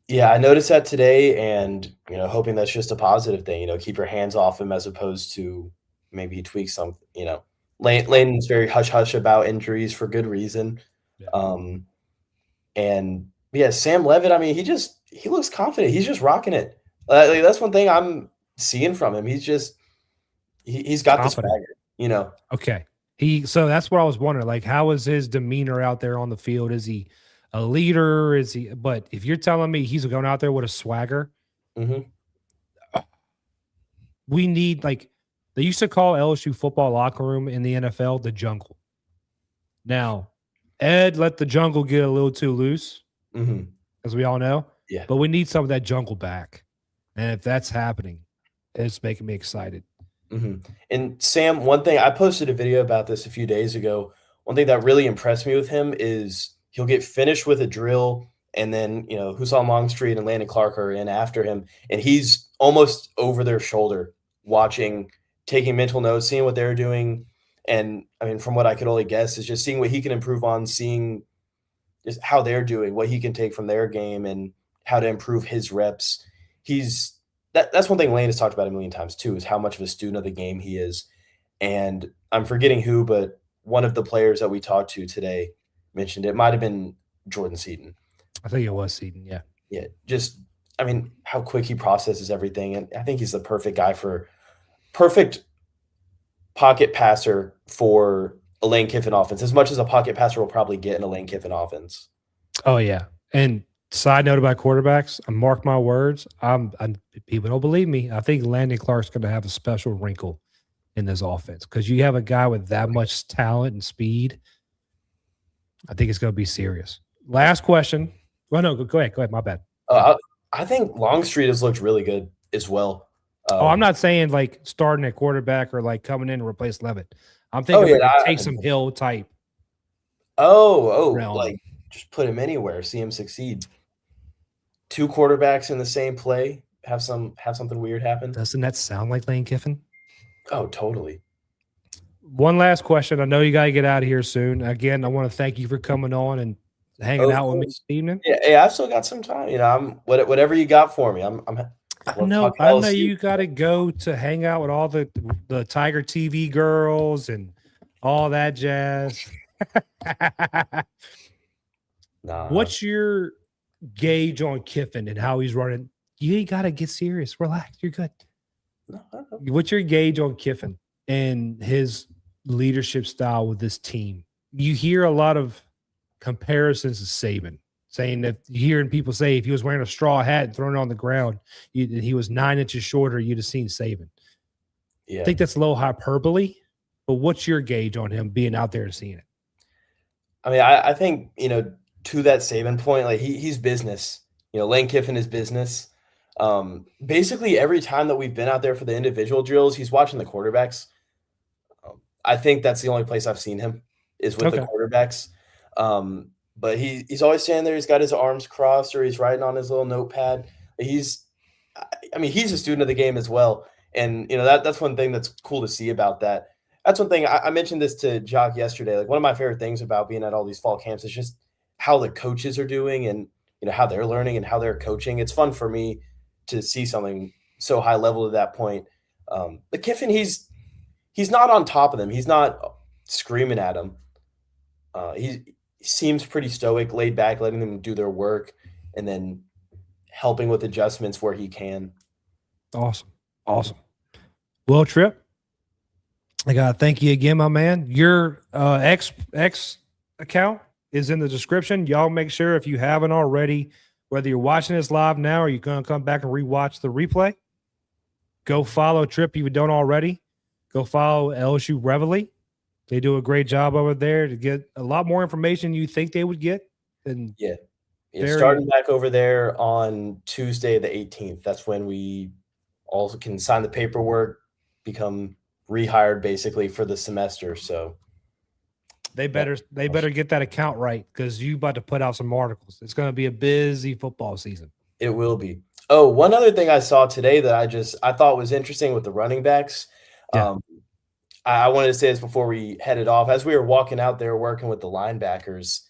Yeah, I noticed that today, and hoping that's just a positive thing. Keep your hands off him as opposed to maybe tweak some. Layton's very hush hush about injuries for good reason. Yeah. And yeah, Sam Levitt. I mean, he looks confident. He's just rocking it. Like, that's one thing I'm seeing from him. He's got the Confident. swagger. Okay. So that's what I was wondering. Like, how is his demeanor out there on the field? Is he a leader? But if you're telling me he's going out there with a swagger, Mhm. we need, like, they used to call LSU football locker room in the NFL the jungle. Now, Ed let the jungle get a little too loose, Mhm. as we all know. Yeah. But we need some of that jungle back. And if that's happening, it's making me excited. And Sam, one thing I posted a video about this a few days ago. One thing that really impressed me with him is he'll get finished with a drill, and then Hussam Longstreet and Landon Clark are in after him, and he's almost over their shoulder, watching, taking mental notes, seeing what they're doing, and I mean, from what I could only guess, is just seeing what he can improve on, seeing just how they're doing, what he can take from their game, and how to improve his reps. That's one thing Lane has talked about a million times too, is how much of a student of the game he is. And I'm forgetting who, but one of the players that we talked to today mentioned it. Might have been Jordan Seaton. I think it was Seaton, yeah. Yeah, just I mean, how quick he processes everything, and I think he's the perfect pocket passer for a Lane Kiffin offense, as much as a pocket passer will probably get in a Lane Kiffin offense. Oh, yeah. And side note about quarterbacks, I mark my words. People don't believe me. I think Landon Clark's going to have a special wrinkle in this offense because you have a guy with that much talent and speed. I think it's going to be serious. Last question. Well, no, go ahead. Go ahead. My bad. I think Longstreet has looked really good as well. I'm not saying like starting at quarterback or like coming in to replace Levitt. I'm thinking like a Taysom Hill type. Like just put him anywhere, see him succeed. Two quarterbacks in the same play, have something weird happen. Doesn't that sound like Lane Kiffin? Oh, totally. One last question. I know you got to get out of here soon. Again, I want to thank you for coming on and hanging out with me this evening. Yeah, I've still got some time. I'm whatever you got for me. I know you got to go to hang out with all the Tiger TV girls and all that jazz. Nah. What's your gauge on Kiffin and how he's running? You ain't got to get serious. Relax. You're good. No. What's your gauge on Kiffin and his leadership style with this team? You hear a lot of comparisons to Saban, saying that hearing people say if he was wearing a straw hat and throwing it on the ground, he was 9 inches shorter, you'd have seen Saban. Yeah. I think that's a little hyperbole, but what's your gauge on him being out there and seeing it? I mean, I think, to that Saban point, like he's business. Lane Kiffin is business. Basically, every time that we've been out there for the individual drills, he's watching the quarterbacks. I think that's the only place I've seen him is with the quarterbacks. But he's always standing there. He's got his arms crossed, or he's writing on his little notepad. He's a student of the game as well, and that's one thing that's cool to see about that. That's one thing I mentioned this to Jock yesterday. Like, one of my favorite things about being at all these fall camps is just how the coaches are doing, and how they're learning and how they're coaching. It's fun for me to see something so high level at that point. But Kiffin, he's not on top of them. He's not screaming at them. He seems pretty stoic, laid back, letting them do their work, and then helping with adjustments where he can. Awesome. Well, Tripp, I gotta thank you again, my man. Your X account is in the description. Y'all make sure, if you haven't already, whether you're watching this live now or you're going to come back and rewatch the replay, go follow Tripp if you don't already. Go follow LSU Reveille. They do a great job over there to get a lot more information you think they would get. And starting back over there on Tuesday the 18th. That's when we also can sign the paperwork, become rehired basically for the semester. So They better get that account right because you about to put out some articles. It's going to be a busy football season. It will be. Oh, one other thing I saw today that I thought was interesting with the running backs. Yeah. I wanted to say this before we headed off. As we were walking out there working with the linebackers,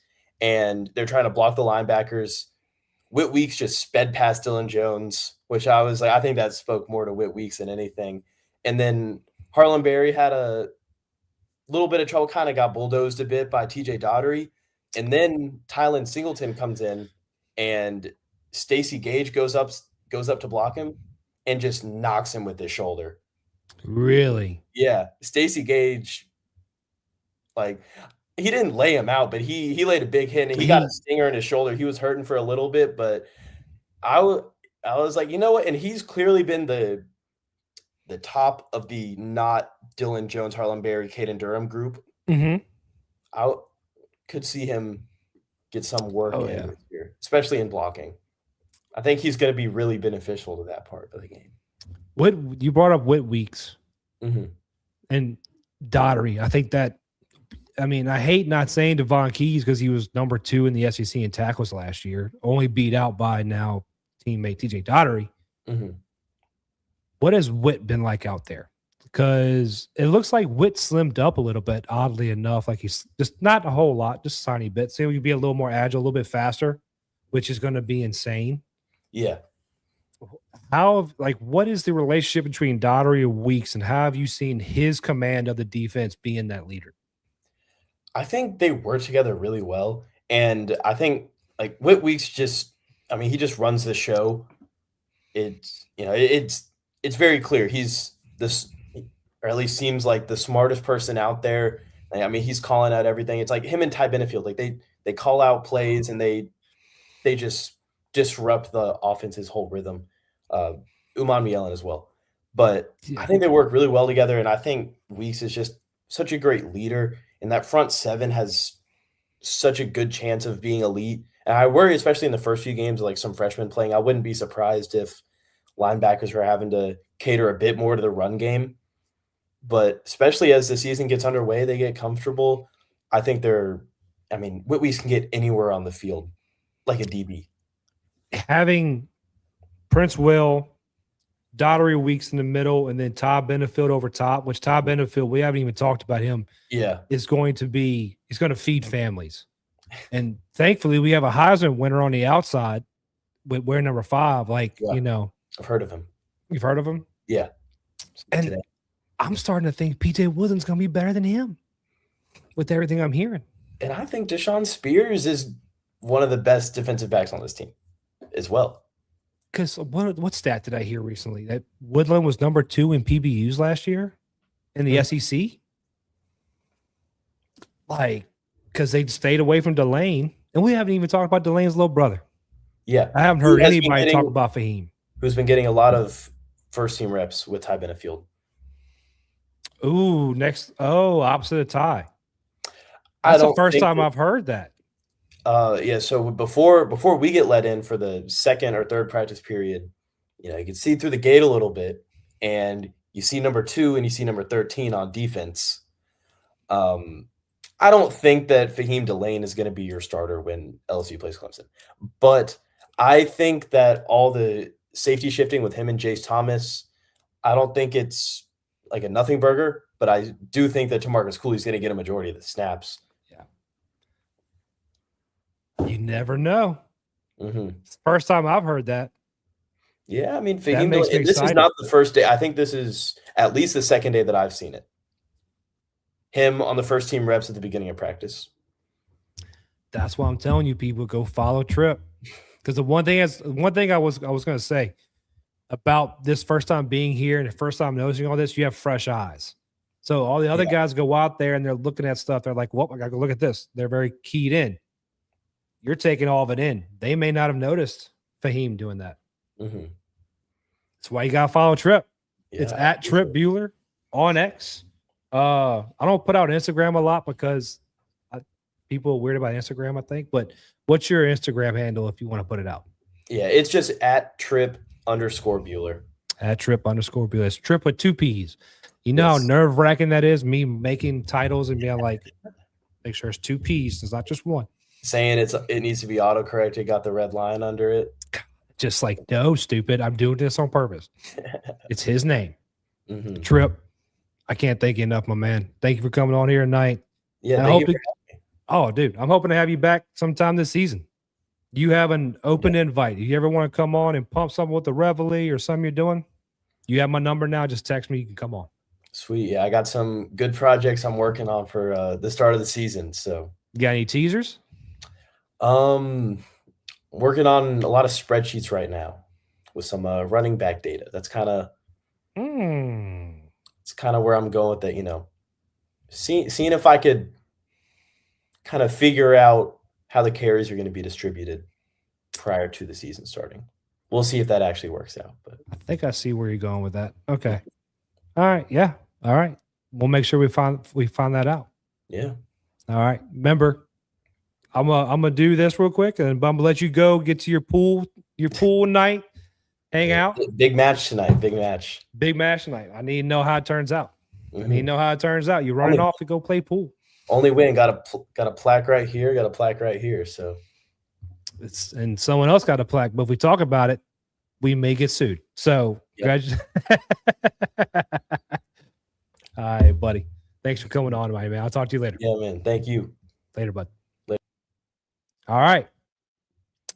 and they're trying to block the linebackers, Whit Weeks just sped past Dylan Jones, which I was like, I think that spoke more to Whit Weeks than anything. And then Harlan Berry had a little bit of trouble, kind of got bulldozed a bit by TJ Daugherty. And then Tylen Singleton comes in, and Stacey Gage goes up to block him and just knocks him with his shoulder. Really? Yeah. Stacey Gage, like, he didn't lay him out, but he laid a big hit, and he got a stinger in his shoulder. He was hurting for a little bit, but I was like, you know what? And he's clearly been the top of the not Dylan Jones, Harlan Berry, Caden Durham group. Mm-hmm. I could see him get some work in this year, especially in blocking. I think he's going to be really beneficial to that part of the game. What you brought up Whit Weeks and Daugherty. I think that, I mean, I hate not saying Devon Keys because he was number 2 in the SEC in tackles last year, only beat out by now teammate TJ Daugherty. What has Whit been like out there? Because it looks like Whit slimmed up a little bit, oddly enough. Like he's just not a whole lot, just a tiny bit. So he'll be a little more agile, a little bit faster, which is going to be insane. Yeah. What is the relationship between Daugherty and Weeks, and how have you seen his command of the defense being that leader? I think they work together really well. And I think like Whit Weeks he just runs the show. It's very clear. He's this, or at least seems like the smartest person out there. I mean, he's calling out everything. It's like him and Ty Benefield. Like they call out plays, and they just disrupt the offense's whole rhythm. Uman Mielen as well. But I think they work really well together, and I think Weeks is just such a great leader, and that front seven has such a good chance of being elite. And I worry, especially in the first few games, like some freshmen playing, I wouldn't be surprised if linebackers were having to cater a bit more to the run game. But especially as the season gets underway, they get comfortable. I think Whit Weeks can get anywhere on the field like a DB. Having Prince Will, Daugherty, Weeks in the middle, and then Todd Benefield over top, which Todd Benefield, we haven't even talked about him. Yeah. He's going to feed families. And thankfully, we have a Heisman winner on the outside with we're number 5. I've heard of him. You've heard of him? Yeah. And today. I'm starting to think PJ Woodland's going to be better than him with everything I'm hearing. And I think Deshaun Spears is one of the best defensive backs on this team as well. Because what stat did I hear recently? That Woodland was number 2 in PBUs last year in the SEC? Because they stayed away from Delane. And we haven't even talked about Delane's little brother. Yeah. I haven't heard anybody talk about Fahim. Who's been getting a lot of first-team reps with Ty Benefield. Ooh, opposite of Ty. That's the first time I've heard that. So before we get let in for the second or third practice period, you can see through the gate a little bit, and you see number 2 and you see number 13 on defense. I don't think that Fahim Delane is going to be your starter when LSU plays Clemson, but I think that all the safety shifting with him and Jace Thomas, I don't think it's like a nothing burger, but I do think that Tamarcus Cooley is going to get a majority of the snaps. You never know. It's the first time I've heard that. Yeah, I mean, Fahim Delane, this is not the first day. I think this is at least the second day that I've seen it. Him on the first team reps at the beginning of practice. That's why I'm telling you, people, go follow Tripp. Because the one thing I was going to say about this first time being here and the first time noticing all this, you have fresh eyes. So all the other guys go out there and they're looking at stuff. They're like, well, I got to go look at this. They're very keyed in. You're taking all of it in. They may not have noticed Fahim doing that. That's why you got to follow Tripp. Yeah, it's at Tripp Buhler on X. I don't put out Instagram a lot because people are weird about Instagram, I think. But what's your Instagram handle if you want to put it out? Yeah, it's just at Tripp_Buhler. At Tripp_Buhler. It's Tripp with 2 P's. You know how nerve-wracking that is, me making titles and being like, Make sure it's 2 P's. It's not just one. Saying it needs to be autocorrected, got the red line under it. Just like, no, stupid. I'm doing this on purpose. It's his name. Mm-hmm. Tripp, I can't thank you enough, my man. Thank you for coming on here tonight. Yeah, I hope dude, I'm hoping to have you back sometime this season. You have an open invite. If you ever want to come on and pump something with the Reveille or something you're doing, you have my number now. Just text me. You can come on. Sweet. Yeah, I got some good projects I'm working on for the start of the season. So, you got any teasers? Working on a lot of spreadsheets right now with some running back data. That's kind of it's kind of where I'm going with that. You know, seeing if I could kind of figure out how the carries are going to be distributed prior to the season starting. We'll see if that actually works out. But I think I see where you're going with that. Okay. All right. Yeah. All right. We'll make sure we find that out. Yeah. All right. Remember, I'm gonna do this real quick, and I'm gonna let you go. Get to your pool night, hang out. Big match tonight. Big match. Big match tonight. I need to know how it turns out. I need to know how it turns out. You're running off to go play pool. Only win. Got a plaque right here. Got a plaque right here. So and someone else got a plaque. But if we talk about it, we may get sued. So, All right, buddy. Thanks for coming on, man. I'll talk to you later. Yeah, man. Thank you. Later, bud. Later. All right.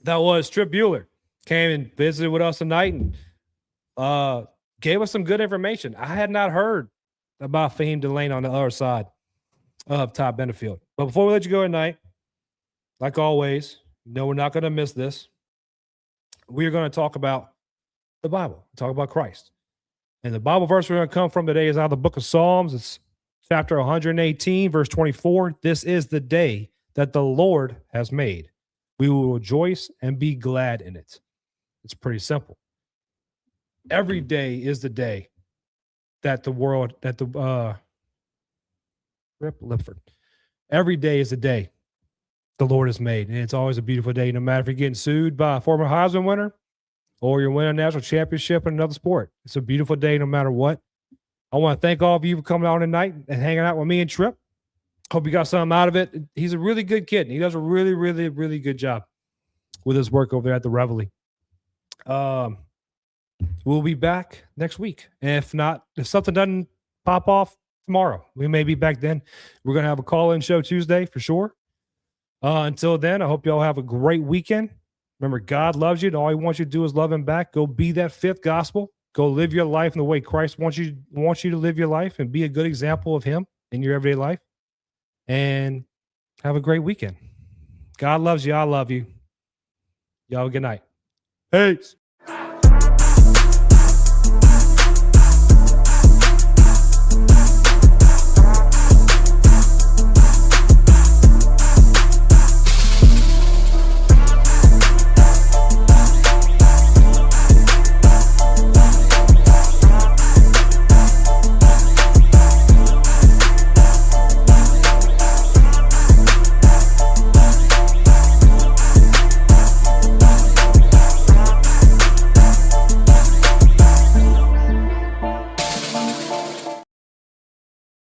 That was Tripp Buhler. Came and visited with us tonight and gave us some good information. I had not heard about Fahim Delane on the other side of Todd Benefield. But before we let you go tonight, like always, we're not going to miss this. We're going to talk about the Bible, talk about Christ. And the Bible verse we're going to come from today is out of the book of Psalms. It's chapter 118, verse 24. This is the day that the Lord has made. We will rejoice and be glad in it. It's pretty simple. Every day is the day that Rip Lifford. Every day is the day the Lord has made. And it's always a beautiful day, no matter if you're getting sued by a former Heisman winner or you're winning a national championship in another sport. It's a beautiful day no matter what. I want to thank all of you for coming out tonight and hanging out with me and Tripp. Hope you got something out of it. He's a really good kid. And he does a really, really, really good job with his work over there at the Reveille. We'll be back next week. And if not, if something doesn't pop off tomorrow, we may be back then. We're going to have a call-in show Tuesday for sure. Until then, I hope you all have a great weekend. Remember, God loves you, and all he wants you to do is love him back. Go be that fifth gospel. Go live your life in the way Christ wants you to live your life and be a good example of him in your everyday life. And have a great weekend. God loves you. I love you. Y'all, good night. Peace.